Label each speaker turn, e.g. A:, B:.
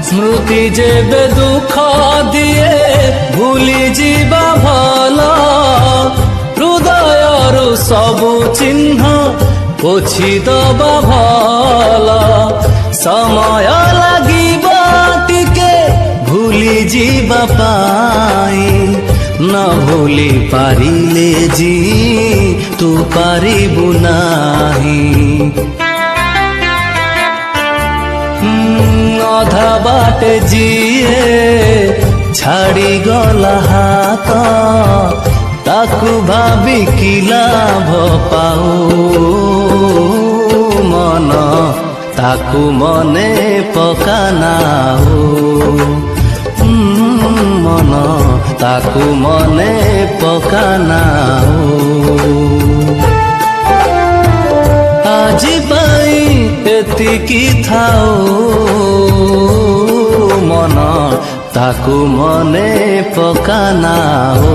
A: स्मृति जेबे दुख दिए भूली जीवा भला हृदयर सबु चिन्ह पोछि दबा भला समय लागिब टिके भूली जीवा पाई न भूली पारिले जी तू पारिबु नाही अधा बाटे जीए छाड़ी गला हाथ ताकू भाभी कि लाभ पाऊ मन ताकू मने पकानाओ मन ताकू मने पकानाओ आजी पाई एतिकी थाओ मन ताकू मने पकानाओ।